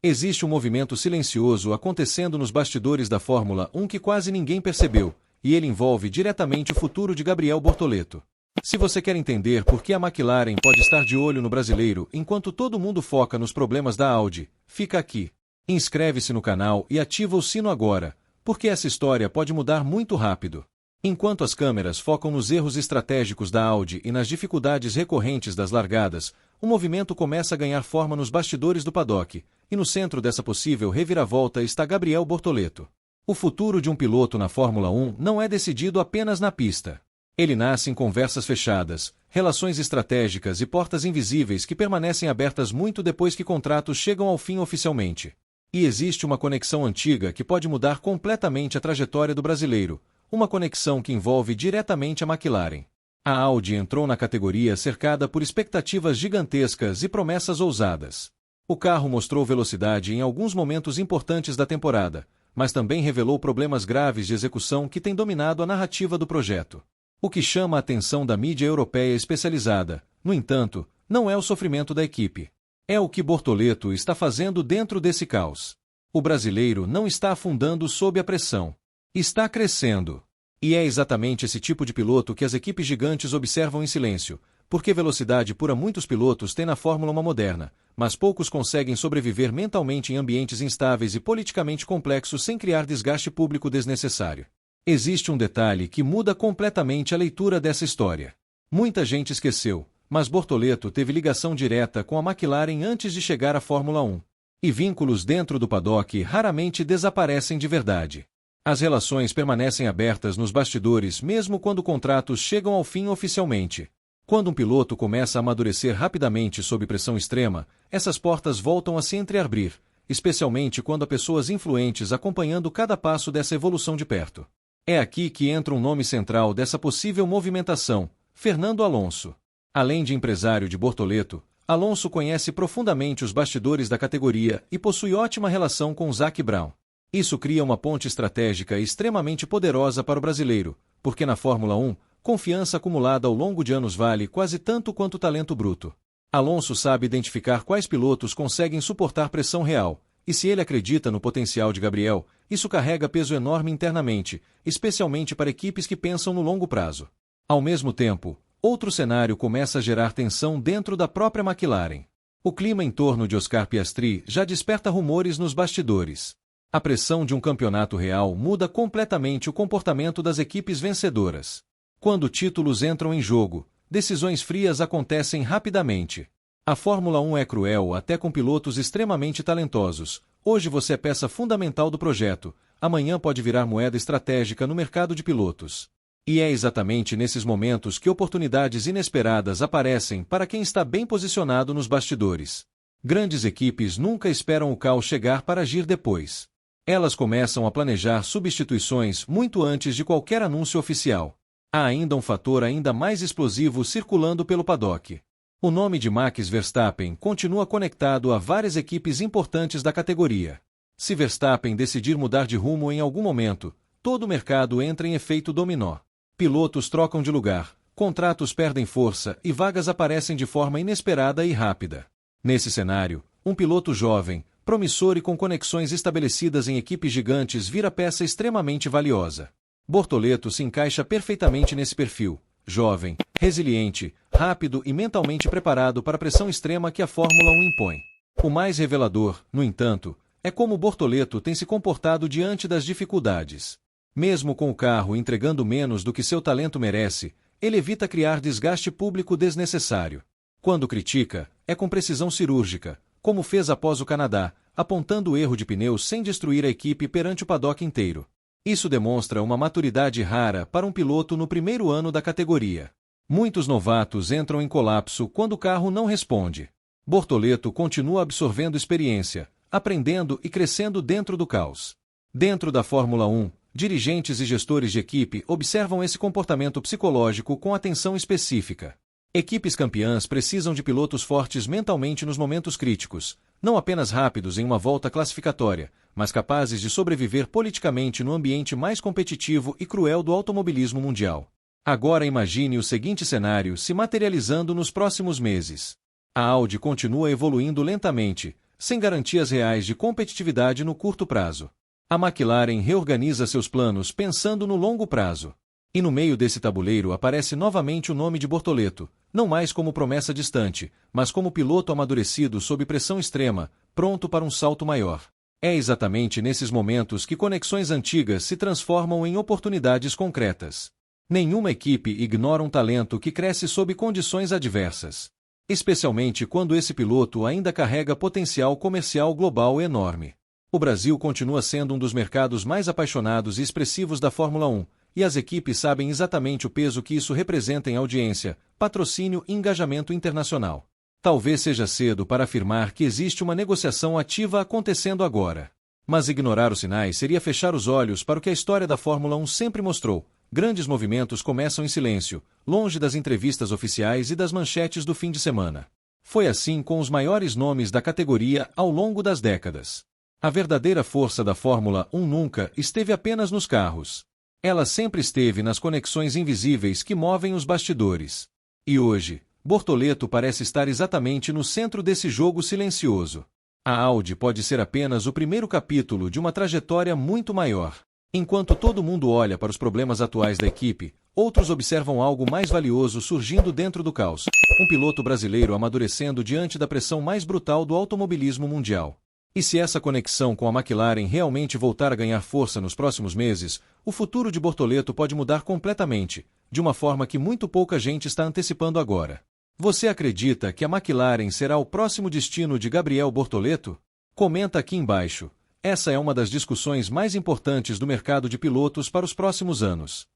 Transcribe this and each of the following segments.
Existe um movimento silencioso acontecendo nos bastidores da Fórmula 1 que quase ninguém percebeu, e ele envolve diretamente o futuro de Gabriel Bortoleto. Se você quer entender por que a McLaren pode estar de olho no brasileiro enquanto todo mundo foca nos problemas da Audi, fica aqui. Inscreve-se no canal e ativa o sino agora, porque essa história pode mudar muito rápido. Enquanto as câmeras focam nos erros estratégicos da Audi e nas dificuldades recorrentes das largadas, o movimento começa a ganhar forma nos bastidores do paddock, e no centro dessa possível reviravolta está Gabriel Bortoleto. O futuro de um piloto na Fórmula 1 não é decidido apenas na pista. Ele nasce em conversas fechadas, relações estratégicas e portas invisíveis que permanecem abertas muito depois que contratos chegam ao fim oficialmente. E existe uma conexão antiga que pode mudar completamente a trajetória do brasileiro, uma conexão que envolve diretamente a McLaren. A Audi entrou na categoria cercada por expectativas gigantescas e promessas ousadas. O carro mostrou velocidade em alguns momentos importantes da temporada, mas também revelou problemas graves de execução que têm dominado a narrativa do projeto. O que chama a atenção da mídia europeia especializada, no entanto, não é o sofrimento da equipe. É o que Bortoleto está fazendo dentro desse caos. O brasileiro não está afundando sob a pressão. Está crescendo. E é exatamente esse tipo de piloto que as equipes gigantes observam em silêncio, porque velocidade pura muitos pilotos têm na Fórmula 1 moderna, mas poucos conseguem sobreviver mentalmente em ambientes instáveis e politicamente complexos sem criar desgaste público desnecessário. Existe um detalhe que muda completamente a leitura dessa história. Muita gente esqueceu, mas Bortoleto teve ligação direta com a McLaren antes de chegar à Fórmula 1. E vínculos dentro do paddock raramente desaparecem de verdade. As relações permanecem abertas nos bastidores mesmo quando contratos chegam ao fim oficialmente. Quando um piloto começa a amadurecer rapidamente sob pressão extrema, essas portas voltam a se entreabrir, especialmente quando há pessoas influentes acompanhando cada passo dessa evolução de perto. É aqui que entra um nome central dessa possível movimentação, Fernando Alonso. Além de empresário de Bortoleto, Alonso conhece profundamente os bastidores da categoria e possui ótima relação com Zac Brown. Isso cria uma ponte estratégica extremamente poderosa para o brasileiro, porque na Fórmula 1, confiança acumulada ao longo de anos vale quase tanto quanto talento bruto. Alonso sabe identificar quais pilotos conseguem suportar pressão real, e se ele acredita no potencial de Gabriel, isso carrega peso enorme internamente, especialmente para equipes que pensam no longo prazo. Ao mesmo tempo, outro cenário começa a gerar tensão dentro da própria McLaren. O clima em torno de Oscar Piastri já desperta rumores nos bastidores. A pressão de um campeonato real muda completamente o comportamento das equipes vencedoras. Quando títulos entram em jogo, decisões frias acontecem rapidamente. A Fórmula 1 é cruel até com pilotos extremamente talentosos. Hoje você é peça fundamental do projeto, amanhã pode virar moeda estratégica no mercado de pilotos. E é exatamente nesses momentos que oportunidades inesperadas aparecem para quem está bem posicionado nos bastidores. Grandes equipes nunca esperam o caos chegar para agir depois. Elas começam a planejar substituições muito antes de qualquer anúncio oficial. Há ainda um fator ainda mais explosivo circulando pelo paddock. O nome de Max Verstappen continua conectado a várias equipes importantes da categoria. Se Verstappen decidir mudar de rumo em algum momento, todo o mercado entra em efeito dominó. Pilotos trocam de lugar, contratos perdem força e vagas aparecem de forma inesperada e rápida. Nesse cenário, um piloto jovem, promissor e com conexões estabelecidas em equipes gigantes vira peça extremamente valiosa. Bortoleto se encaixa perfeitamente nesse perfil, jovem, resiliente, rápido e mentalmente preparado para a pressão extrema que a Fórmula 1 impõe. O mais revelador, no entanto, é como Bortoleto tem se comportado diante das dificuldades. Mesmo com o carro entregando menos do que seu talento merece, ele evita criar desgaste público desnecessário. Quando critica, é com precisão cirúrgica, como fez após o Canadá, apontando o erro de pneus sem destruir a equipe perante o paddock inteiro. Isso demonstra uma maturidade rara para um piloto no primeiro ano da categoria. Muitos novatos entram em colapso quando o carro não responde. Bortoleto continua absorvendo experiência, aprendendo e crescendo dentro do caos. Dentro da Fórmula 1, dirigentes e gestores de equipe observam esse comportamento psicológico com atenção específica. Equipes campeãs precisam de pilotos fortes mentalmente nos momentos críticos, não apenas rápidos em uma volta classificatória, mas capazes de sobreviver politicamente no ambiente mais competitivo e cruel do automobilismo mundial. Agora imagine o seguinte cenário se materializando nos próximos meses. A Audi continua evoluindo lentamente, sem garantias reais de competitividade no curto prazo. A McLaren reorganiza seus planos pensando no longo prazo. E no meio desse tabuleiro aparece novamente o nome de Bortoleto, não mais como promessa distante, mas como piloto amadurecido sob pressão extrema, pronto para um salto maior. É exatamente nesses momentos que conexões antigas se transformam em oportunidades concretas. Nenhuma equipe ignora um talento que cresce sob condições adversas. Especialmente quando esse piloto ainda carrega potencial comercial global enorme. O Brasil continua sendo um dos mercados mais apaixonados e expressivos da Fórmula 1, e as equipes sabem exatamente o peso que isso representa em audiência, patrocínio e engajamento internacional. Talvez seja cedo para afirmar que existe uma negociação ativa acontecendo agora. Mas ignorar os sinais seria fechar os olhos para o que a história da Fórmula 1 sempre mostrou. Grandes movimentos começam em silêncio, longe das entrevistas oficiais e das manchetes do fim de semana. Foi assim com os maiores nomes da categoria ao longo das décadas. A verdadeira força da Fórmula 1 nunca esteve apenas nos carros. Ela sempre esteve nas conexões invisíveis que movem os bastidores. E hoje, Bortoleto parece estar exatamente no centro desse jogo silencioso. A Audi pode ser apenas o primeiro capítulo de uma trajetória muito maior. Enquanto todo mundo olha para os problemas atuais da equipe, outros observam algo mais valioso surgindo dentro do caos. Um piloto brasileiro amadurecendo diante da pressão mais brutal do automobilismo mundial. E se essa conexão com a McLaren realmente voltar a ganhar força nos próximos meses, o futuro de Bortoleto pode mudar completamente, de uma forma que muito pouca gente está antecipando agora. Você acredita que a McLaren será o próximo destino de Gabriel Bortoleto? Comenta aqui embaixo. Essa é uma das discussões mais importantes do mercado de pilotos para os próximos anos.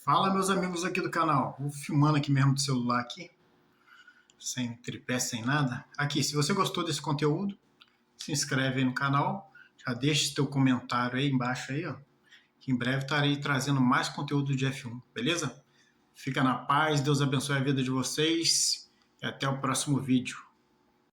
Fala, meus amigos aqui do canal. Vou filmando aqui mesmo do celular aqui, sem tripé, sem nada. Aqui, se você gostou desse conteúdo, se inscreve aí no canal, já deixa seu comentário aí embaixo aí, ó, que em breve estarei trazendo mais conteúdo de F1, beleza? Fica na paz, Deus abençoe a vida de vocês e até o próximo vídeo.